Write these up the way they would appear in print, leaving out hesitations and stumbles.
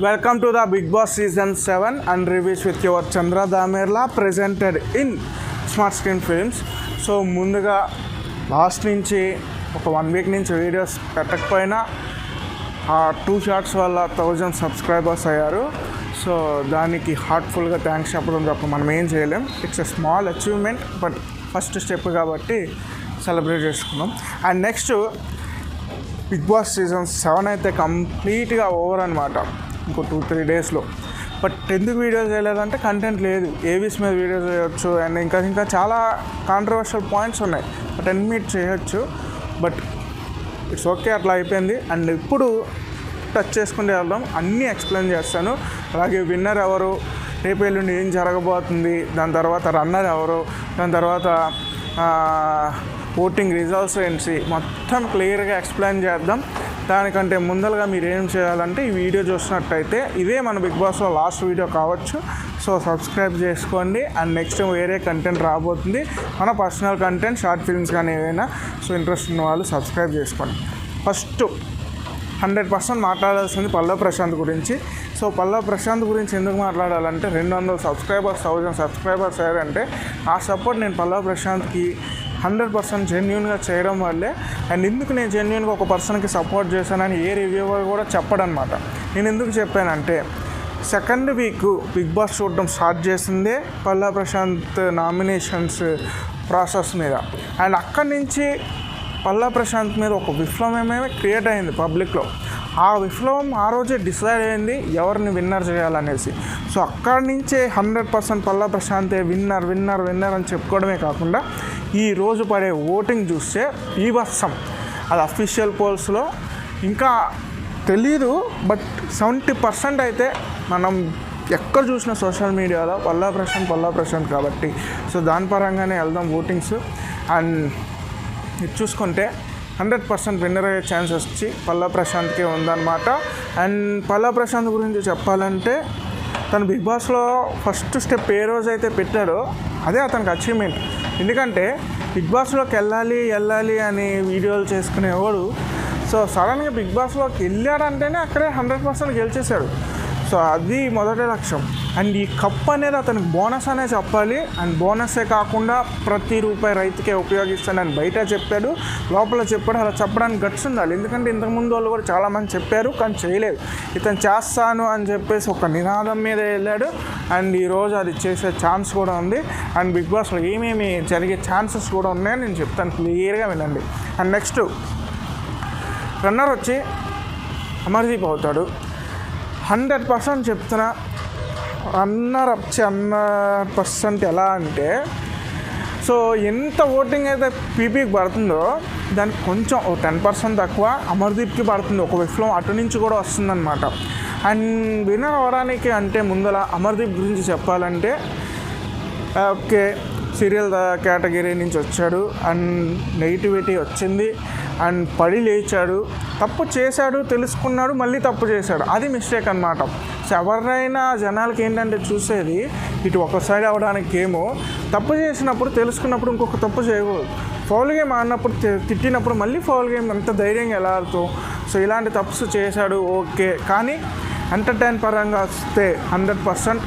Welcome to the Bigg Boss Season 7 and reviews with your Chandra Damerla presented in Smart Screen Films. So ముందుగా last నుంచి ఒక 1 week నుంచి videos పెట్టకపోయినా ఆ 2 shorts వల్ల 1000 subscribers అయ్యారు. సో దానికి హార్ట్ఫుల్గా థ్యాంక్స్ చెప్పడం తప్ప మనం ఏం చేయలేం. It's a small achievement but first step కాబట్టి సెలబ్రేట్ చేసుకున్నాం. And next Bigg Boss season 7 అయితే కంప్లీట్గా ఓవర్ అనమాట. ఇంకో 2-3 డేస్లో. బట్ ఎందుకు వీడియోస్ చేయలేదంటే కంటెంట్ లేదు. ఏవీస్ మీద వీడియోస్ చేయొచ్చు అండ్ ఇంకా చాలా కాంట్రవర్షియల్ పాయింట్స్ ఉన్నాయి. బట్ అడ్మిట్ చేయొచ్చు. బట్ ఇట్స్ ఓకే, అట్లా అయిపోయింది. అండ్ ఇప్పుడు టచ్ చేసుకుంటే వెళ్దాం, అన్నీ ఎక్స్ప్లెయిన్ చేస్తాను. అలాగే విన్నర్ ఎవరు, రేపు ఎల్లుండి ఏం జరగబోతుంది, దాని తర్వాత రన్నర్ ఎవరు, దాని తర్వాత ఓటింగ్ రిజల్ట్స్ ఏంటి, మొత్తం క్లియర్గా ఎక్స్ప్లెయిన్ చేద్దాం. దానికంటే ముందరగా మీరు ఏం చేయాలంటే ఈ వీడియో చూసినట్టయితే ఇదే మన బిగ్ బాస్లో లాస్ట్ వీడియో కావచ్చు. సో సబ్స్క్రైబ్ చేసుకోండి. అండ్ నెక్స్ట్ వేరే కంటెంట్ రాబోతుంది, మన పర్సనల్ కంటెంట్, షార్ట్ ఫిల్మ్స్ కానీ ఏదైనా. సో ఇంట్రెస్ట్ ఉన్న వాళ్ళు సబ్స్క్రైబ్ చేసుకోండి. ఫస్ట్ 100% మాట్లాడాల్సింది పల్లవ్ ప్రశాంత్ గురించి. సో పల్లవ్ ప్రశాంత్ గురించి ఎందుకు మాట్లాడాలంటే 200 సబ్స్క్రైబర్స్ 1000 సబ్స్క్రైబర్స్ అయ్యారంటే ఆ సపోర్ట్ నేను పల్లవ్ ప్రశాంత్కి 100% జెన్యూన్గా చేయడం వల్లే. అండ్ ఎందుకు నేను జెన్యూన్గా ఒక పర్సన్కి సపోర్ట్ చేశానని ఏ రివ్యూవర్ కూడా చెప్పడనమాట. నేను ఎందుకు చెప్పానంటే సెకండ్ వీక్ బిగ్ బాస్ చూడడం స్టార్ట్ చేసిందే పల్లవ్ ప్రశాంత్ నామినేషన్స్ ప్రాసెస్ మీద. అండ్ అక్కడి నుంచి పల్లవ్ ప్రశాంత్ మీద ఒక విప్లవమే క్రియేట్ అయింది పబ్లిక్లో. ఆ విప్లవం ఆ రోజే డిసైడ్ అయింది ఎవరిని విన్నర్ చేయాలనేసి. సో అక్కడి నుంచే 100% పల్లవ్ ప్రశాంతే విన్నర్ విన్నర్ విన్నర్ అని చెప్పుకోవడమే కాకుండా ఈరోజు పడే ఓటింగ్ చూస్తే బీభత్సం. అది అఫీషియల్ పోల్స్లో ఇంకా తెలీదు, బట్ 70% అయితే మనం ఎక్కడ చూసిన సోషల్ మీడియాలో పల్లవ్ ప్రశాంత్ కాబట్టి. సో దాని పరంగానే వెళ్దాం ఓటింగ్స్. అండ్ ఇది చూసుకుంటే 100% విన్నర్ అయ్యే ఛాన్సెస్ వచ్చి పల్లవ్ ప్రశాంత్కే ఉందన్నమాట. అండ్ పల్లవ్ ప్రశాంత్ గురించి చెప్పాలంటే తను బిగ్ బాస్లో ఫస్ట్ స్టెప్ ఏ రోజైతే పెట్టాడో అదే అతనికి అచీవ్మెంట్. ఎందుకంటే బిగ్ బాస్లోకి వెళ్ళాలి అని వీడియోలు చేసుకునేవాడు. సో సడన్గా బిగ్ బాస్లోకి వెళ్ళాడంటేనే అక్కడే 100% గెలిచేశాడు. సో అది మొదటి లక్ష్యం. అండ్ ఈ కప్ అనేది అతనికి బోనస్ అనే చెప్పాలి. అండ్ బోనస్సే కాకుండా ప్రతి రూపాయి రైతుకే ఉపయోగిస్తానని బయట చెప్పాడు, లోపల చెప్పాడు. అలా చెప్పడానికి గట్స్ ఉండాలి. ఎందుకంటే ఇంతకుముందు వాళ్ళు కూడా చాలామంది చెప్పారు కానీ చేయలేదు. ఇతను చేస్తాను అని చెప్పేసి ఒక నినాదం మీద వెళ్ళాడు. అండ్ ఈరోజు అది చేసే ఛాన్స్ కూడా ఉంది. అండ్ బిగ్ బాస్లో ఏమేమి జరిగే ఛాన్సెస్ కూడా ఉన్నాయని నేను చెప్తాను, క్లియర్గా వినండి. అండ్ నెక్స్ట్ రన్నర్ వచ్చి అమర్దీప్ అవుతాడు. 100% చెప్తున్నా. రన్నర్ వచ్చి 100% ఎలా అంటే, సో ఎంత ఓటింగ్ అయితే పీపీకి పడుతుందో దానికి కొంచెం 10% తక్కువ అమర్దీప్కి పడుతుంది. ఒక విప్లవం అటు నుంచి కూడా వస్తుందన్నమాట. అండ్ విన్నర్ అవ్వడానికి అంటే ముందర అమర్దీప్ గురించి చెప్పాలంటే ఓకే, సీరియల్ కేటగిరీ నుంచి వచ్చాడు. అండ్ నెగిటివిటీ వచ్చింది. అండ్ పడి లేచాడు, తప్పు చేశాడు, తెలుసుకున్నాడు, మళ్ళీ తప్పు చేశాడు. అది మిస్టేక్ అనమాట. సో ఎవరైనా జనాలకి ఏంటంటే చూసేది ఇటు ఒక సైడ్ అవ్వడానికి ఏమో, తప్పు చేసినప్పుడు తెలుసుకున్నప్పుడు ఇంకొక తప్పు చేయకూడదు. ఫౌల్ గేమ్ ఆడినప్పుడు తిట్టినప్పుడు మళ్ళీ ఫౌల్ గేమ్ ఎంత ధైర్యంగా ఎలా ఆడుతావు. సో ఇలాంటి తప్పు చేశాడు ఓకే, కానీ ఎంటర్టైన్ పరంగా వస్తే 100%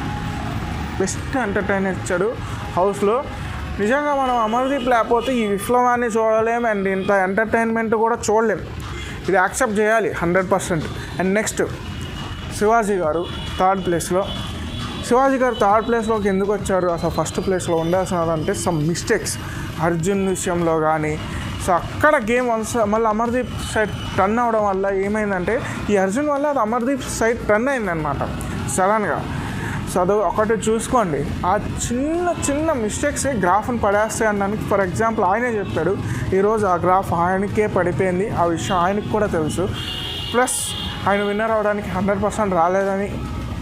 బెస్ట్ ఎంటర్టైన్ ఇచ్చాడు హౌస్లో. నిజంగా మనం అమర్దీప్ లేకపోతే ఈ విప్లవాన్ని చూడలేం. అండ్ ఇంత ఎంటర్టైన్మెంట్ కూడా చూడలేం. ఇది యాక్సెప్ట్ చేయాలి 100%. అండ్ నెక్స్ట్ శివాజీ గారు థర్డ్ ప్లేస్లో. శివాజీ గారు థర్డ్ ప్లేస్లోకి ఎందుకు వచ్చారు, అసలు ఫస్ట్ ప్లేస్లో ఉండాల్సినదంటే సమ్ మిస్టేక్స్ అర్జున్ విషయంలో కానీ. సో అక్కడ గేమ్ మళ్ళీ అమర్దీప్ సైడ్ టర్న్ అవ్వడం వల్ల ఏమైందంటే ఈ అర్జున్ వల్ల అది అమర్దీప్ సైడ్ టర్న్ అయిందనమాట సడన్గా. సో అది ఒకటి చూసుకోండి. ఆ చిన్న మిస్టేక్సే గ్రాఫ్ని పడేస్తాయి అనడానికి ఫర్ ఎగ్జాంపుల్ ఆయనే చెప్పాడు. ఈరోజు ఆ గ్రాఫ్ ఆయనకే పడిపోయింది. ఆ విషయం ఆయనకు కూడా తెలుసు. ప్లస్ ఆయన విన్నర్ అవ్వడానికి 100% రాలేదని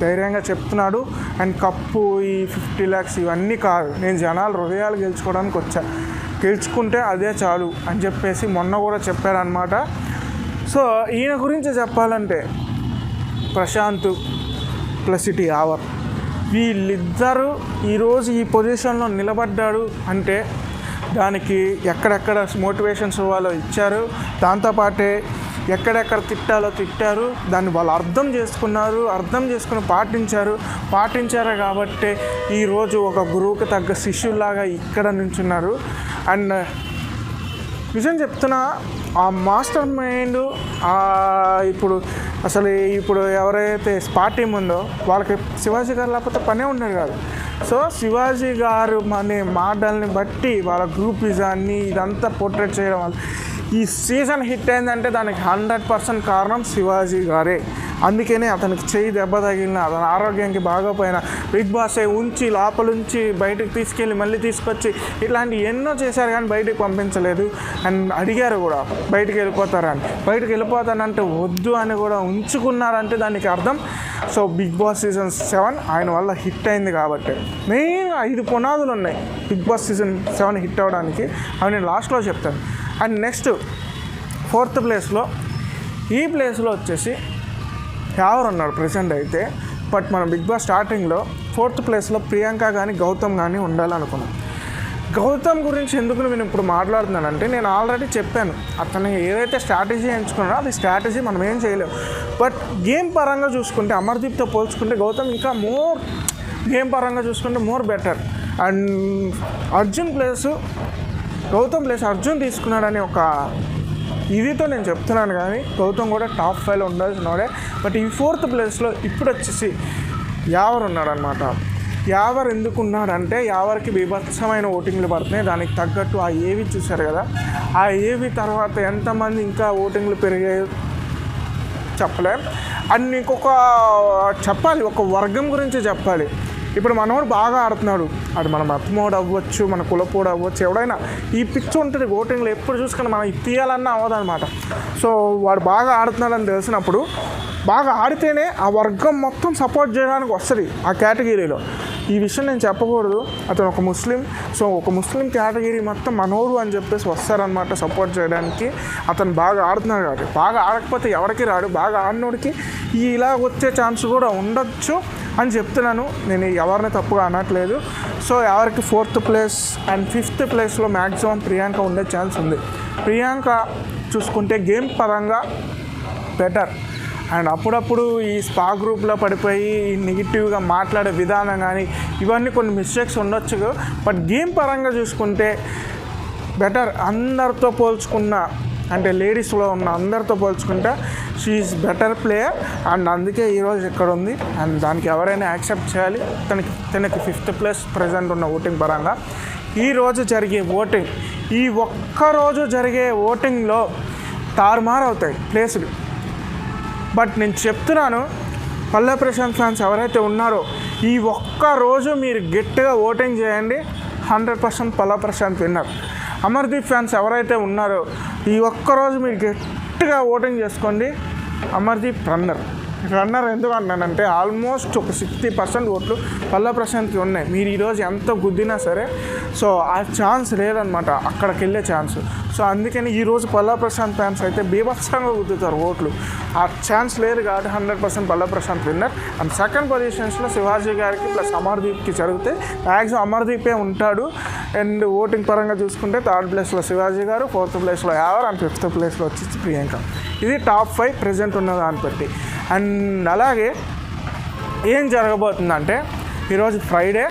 ధైర్యంగా చెప్తున్నాడు. అండ్ కప్పు ఈ 50 lakhs ఇవన్నీ కాదు, నేను జనాలు హృదయాలు గెలుచుకోవడానికి వచ్చా, గెలుచుకుంటే అదే చాలు అని చెప్పేసి మొన్న కూడా చెప్పారనమాట. సో ఈయన గురించి చెప్పాలంటే ప్రశాంత్ ప్లస్ ఇటు యావర్, వీళ్ళిద్దరూ ఈరోజు ఈ పొజిషన్లో నిలబడ్డాడు అంటే దానికి ఎక్కడెక్కడ మోటివేషన్స్ వాళ్ళు ఇచ్చారు. దాంతోపాటే ఎక్కడెక్కడ తిట్టాలో తిట్టారు, దాన్ని వాళ్ళు అర్థం చేసుకుని పాటించారు కాబట్టి ఈరోజు ఒక గురువుకి తగ్గ శిష్యుల్లాగా ఇక్కడ నించున్నారు. అండ్ నిజం చెప్తున్నా, ఆ మాస్టర్ మైండ్ ఇప్పుడు ఎవరైతే స్పాట్ టీం ఉందో వాళ్ళకి శివాజీ గారు లేకపోతే పనే ఉండదు కాదు. సో శివాజీ గారు అనే మాటల్ని బట్టి వాళ్ళ గ్రూపిజాన్ని ఇదంతా పోర్ట్రేట్ చేయడం వల్ల ఈ సీజన్ హిట్ అయిందంటే దానికి 100% కారణం శివాజీ గారే. అందుకనే అతనికి చెయ్యి దెబ్బ తగిలిన, అతని ఆరోగ్యానికి బాగోపోయినా బిగ్ బాసే ఉంచి లోపలుంచి బయటకు తీసుకెళ్ళి మళ్ళీ తీసుకొచ్చి ఇట్లాంటి ఎన్నో చేశారు కానీ బయటకు పంపించలేదు. అండ్ అడిగారు కూడా బయటకు వెళ్ళిపోతానంటే వద్దు అని కూడా ఉంచుకున్నారంటే దానికి అర్థం సో బిగ్ బాస్ సీజన్ 7 ఆయన వల్ల హిట్ అయింది కాబట్టి. మెయిన్ 5 పునాదులు ఉన్నాయి బిగ్ బాస్ సీజన్ 7 హిట్ అవ్వడానికి, అవి నేను లాస్ట్లో చెప్తాను. అండ్ నెక్స్ట్ 4th ప్లేస్లో, ఈ ప్లేస్లో వచ్చేసి ఎవరు ఉన్నాడు ప్రెసెంట్ అయితే. బట్ మనం బిగ్ బాస్ స్టార్టింగ్లో 4th ప్లేస్లో ప్రియాంక కానీ గౌతమ్ కానీ ఉండాలనుకున్నాం. గౌతమ్ గురించి ఎందుకు నేను ఇప్పుడు మాట్లాడుతున్నానంటే, నేను ఆల్రెడీ చెప్పాను అతను ఏదైతే స్ట్రాటజీ ఎంచుకున్నాడో అది స్ట్రాటజీ మనం ఏం చేయలేము. బట్ గేమ్ పరంగా చూసుకుంటే అమర్దీప్తో పోల్చుకుంటే గౌతమ్ ఇంకా గేమ్ పరంగా చూసుకుంటే more better. And Gautam place Arjun తీసుకున్నాడని ఒక ఇదితో నేను చెప్తున్నాను, కానీ గౌతమ్ కూడా టాప్ 5లో ఉండాల్సినవాడే. బట్ ఈ 4th ప్లేస్లో ఇప్పుడు వచ్చేసి యావర్ ఉన్నాడనమాట. యావర్ ఎందుకు ఉన్నాడంటే, యావర్కి బీభత్సమైన ఓటింగ్లు పడుతున్నాయి. దానికి తగ్గట్టు ఆ ఏవి చూశారు కదా, ఆ ఏవి తర్వాత ఎంతమంది ఇంకా ఓటింగ్లు పెరిగాయో చెప్పలేం. అండ్ ఇంకొక చెప్పాలి, ఒక వర్గం గురించి చెప్పాలి. ఇప్పుడు మనోడు బాగా ఆడుతున్నాడు, అది మన మతమోడు అవ్వచ్చు, మన కులపోడు అవ్వచ్చు, ఎవడైనా ఈ పిచ్చి ఉంటుంది ఓటింగ్లో ఎప్పుడు చూసుకుని మనం తీయాలన్నా అవ్వదన్నమాట. సో వాడు బాగా ఆడుతున్నాడని తెలిసినప్పుడు బాగా ఆడితేనే ఆ వర్గం మొత్తం సపోర్ట్ చేయడానికి వస్తుంది ఆ కేటగిరీలో. ఈ విషయం నేను చెప్పకూడదు, అతను ఒక ముస్లిం. సో ఒక ముస్లిం కేటగిరీ మొత్తం మనోడు అని చెప్పేసి వస్తారనమాట సపోర్ట్ చేయడానికి. అతను బాగా ఆడుతున్నాడు కాబట్టి. బాగా ఆడకపోతే ఎవరికి రాడు, బాగా ఆడినోడికి ఇలా వచ్చే ఛాన్స్ కూడా ఉండొచ్చు అని చెప్తున్నాను. నేను ఎవరిని తప్పుగా అనట్లేదు. సో ఎవరికి 4th ప్లేస్ అండ్ 5th ప్లేస్లో మ్యాక్సిమం ప్రియాంక ఉండే ఛాన్స్ ఉంది. ప్రియాంక చూసుకుంటే గేమ్ పరంగా బెటర్. అండ్ అప్పుడప్పుడు ఈ స్పా గ్రూప్లో పడిపోయి నెగిటివ్గా మాట్లాడే విధానం కానీ ఇవన్నీ కొన్ని మిస్టేక్స్ ఉండొచ్చు. బట్ గేమ్ పరంగా చూసుకుంటే బెటర్. అందరితో పోల్చుకున్న, అంటే లేడీస్లో ఉన్న అందరితో పోల్చుకుంటే షీఈస్ బెటర్ ప్లేయర్. అండ్ అందుకే ఈరోజు ఇక్కడ ఉంది. అండ్ దానికి ఎవరైనా యాక్సెప్ట్ చేయాలి. తనకి 5th ప్లేస్ ప్రజెంట్ ఉన్న ఓటింగ్ పరంగా. ఈరోజు జరిగే ఓటింగ్, ఈ ఒక్కరోజు జరిగే ఓటింగ్లో తారుమారు అవుతాయి ప్లేసులు. బట్ నేను చెప్తున్నాను, పల్లె ప్రశాంత్ ఫ్యాన్స్ ఎవరైతే ఉన్నారో ఈ ఒక్కరోజు మీరు గట్టిగా ఓటింగ్ చేయండి, 100% పల్లె ప్రశాంత్ విన్నర్. అమర్దీప్ ఫ్యాన్స్ ఎవరైతే ఉన్నారో ఈ ఒక్కరోజు మీరు గట్టిగా ఓటింగ్ చేసుకోండి, అమర్దీప్ రన్నర్ ఎందుకు అన్నానంటే ఆల్మోస్ట్ ఒక 60% ఓట్లు పల్లె ప్రశాంత్కి ఉన్నాయి. మీరు ఈరోజు ఎంత గుద్దినా సరే సో ఆ ఛాన్స్ లేదనమాట, అక్కడికి వెళ్ళే ఛాన్స్. సో అందుకని ఈరోజు పల్లె ప్రశాంత్ ఫ్యాన్స్ అయితే బీభత్సంగా గుద్దుతారు ఓట్లు. ఆ ఛాన్స్ లేదు కాబట్టి 100% Palle Prashanth winner. And 2nd పొజిషన్స్లో శివాజీ గారికి ప్లస్ అమర్దీప్కి జరిగితే మ్యాక్సిమం అమర్దీపే ఉంటాడు. అండ్ ఓటింగ్ పరంగా చూసుకుంటే 3rd ప్లేస్లో శివాజీ గారు, 4th ప్లేస్లో యావర్, అండ్ 5th ప్లేస్లో వచ్చి ప్రియాంక. ఇది టాప్ 5 ప్రజెంట్ ఉన్న దాన్ని బట్టి. అండ్ అలాగే ఏం జరగబోతుందంటే ఈరోజు Friday.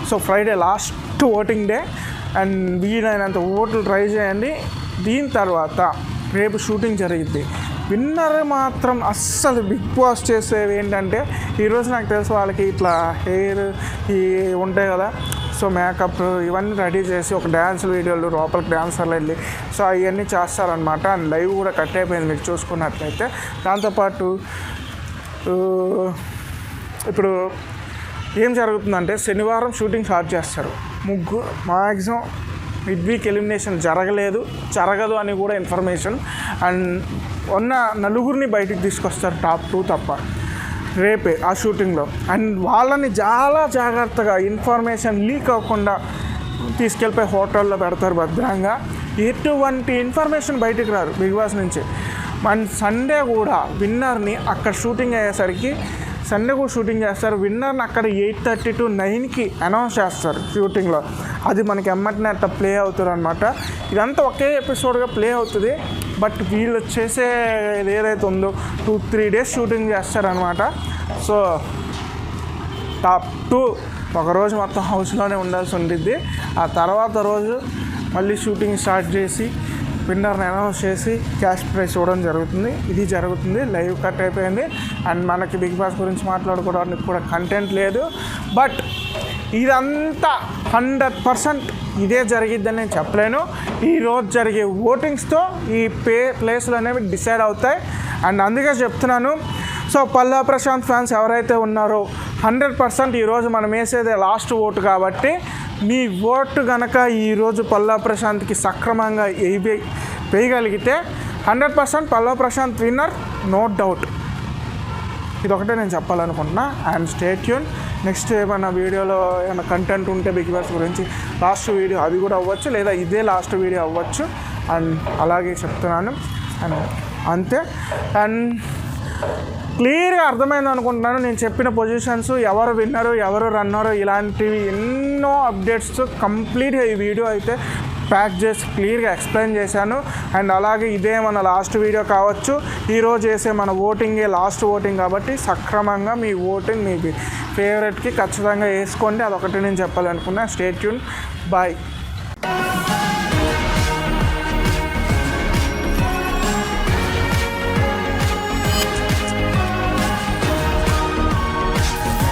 So Friday last voting day. And వీలైనంత ఓట్లు ట్రై చేయండి. దీని తర్వాత రేపు షూటింగ్ జరిగింది. విన్నర్ మాత్రం అస్సలు బిగ్ బాస్ చేసేవి ఏంటంటే, ఈరోజు నాకు తెలుసు వాళ్ళకి ఇట్లా హెయిర్ ఈ ఉంటాయి కదా, సో మేకప్ ఇవన్నీ రెడీ చేసి ఒక డ్యాన్స్ వీడియోలు లోపలికి డ్యాన్సర్లు వెళ్ళి సో అవన్నీ చేస్తారనమాట. అండ్ లైవ్ కూడా కట్ అయిపోయింది మీరు చూసుకున్నట్లయితే. దాంతోపాటు ఇప్పుడు ఏం జరుగుతుందంటే శనివారం షూటింగ్ స్టార్ట్ చేస్తారు. మ్యాక్సిమం మిడ్-వీక్ ఎలిమినేషన్ జరగదు అని కూడా ఇన్ఫర్మేషన్. అండ్ ఉన్న నలుగురిని బయటికి తీసుకొస్తారు, టాప్ 2 తప్ప, రేపే ఆ షూటింగ్లో. అండ్ వాళ్ళని చాలా జాగ్రత్తగా ఇన్ఫర్మేషన్ లీక్ అవ్వకుండా తీసుకెళ్ళిపోయి హోటల్లో పెడతారు భద్రంగా. ఎటువంటి ఇన్ఫర్మేషన్ బయటికి రాదు బిగ్ బాస్ నుంచి. అండ్ సండే కూడా విన్నర్ని అక్కడ షూటింగ్ అయ్యేసరికి సండే కూడా షూటింగ్ చేస్తారు. విన్నర్ని అక్కడ 8:30 to 9కి అనౌన్స్ చేస్తారు షూటింగ్లో. అది మనకి ఎమ్మటినే అట్లా ప్లే అవుతుంది అనమాట. ఇదంతా ఒకే ఎపిసోడ్గా ప్లే అవుతుంది. బట్ వీళ్ళు చేసే ఏదైతే ఉందో 2-3 డేస్ షూటింగ్ చేస్తారనమాట. సో టాప్ 2 ఒకరోజు మొత్తం హౌస్లోనే ఉండాల్సి ఉంటుంది. ఆ తర్వాత రోజు మళ్ళీ షూటింగ్ స్టార్ట్ చేసి విన్నర్ని అనౌన్స్ చేసి క్యాష్ ప్రైజ్ ఇవ్వడం జరుగుతుంది. ఇది జరుగుతుంది. లైవ్ కట్ అయిపోయింది. అండ్ మనకి బిగ్ బాస్ గురించి మాట్లాడుకోవడానికి కూడా కంటెంట్ లేదు. బట్ ఇదంతా 100% ఇదే జరిగిద్దని నేను చెప్పలేను. ఈరోజు జరిగే ఓటింగ్స్తో ఈ ప్లేస్లు అనేవి డిసైడ్ అవుతాయి. అండ్ అందుకే చెప్తున్నాను. సో పల్లా ప్రశాంత్ ఫ్యాన్స్ ఎవరైతే ఉన్నారో 100% ఈరోజు మనం వేసేదే లాస్ట్ ఓటు కాబట్టి మీ ఓటు కనుక ఈరోజు పల్లా ప్రశాంత్కి సక్రమంగా వేయగలిగితే 100% Palla Prashanth winner, no doubt. ఇదొకటే నేను చెప్పాలనుకుంటున్నా. And stay tune. నెక్స్ట్ ఏమైనా వీడియోలో ఏమైనా కంటెంట్ ఉంటే బిగ్ బాస్ గురించి లాస్ట్ వీడియో అది కూడా అవ్వచ్చు, లేదా ఇదే లాస్ట్ వీడియో అవ్వచ్చు. అండ్ అలాగే చెప్తున్నాను. అండ్ అంతే. అండ్ క్లియర్గా అర్థమైంది అనుకుంటున్నాను నేను చెప్పిన పొజిషన్స్, ఎవరు విన్నరు ఎవరు రన్నరు ఇలాంటివి ఎన్నో అప్డేట్స్ కంప్లీట్గా ఈ వీడియో అయితే ప్యాక్ చేసి క్లియర్గా ఎక్స్ప్లెయిన్ చేశాను. అండ్ అలాగే ఇదే మన లాస్ట్ వీడియో కావచ్చు. ఈరోజు చేసే మన ఓటింగే లాస్ట్ ఓటింగ్ కాబట్టి సక్రమంగా మీ ఓటింగ్ మీ ఫేవరెట్కి ఖచ్చితంగా వేసుకోండి. అదొకటి నేను చెప్పాలనుకున్నా. Stay tune. బాయ్.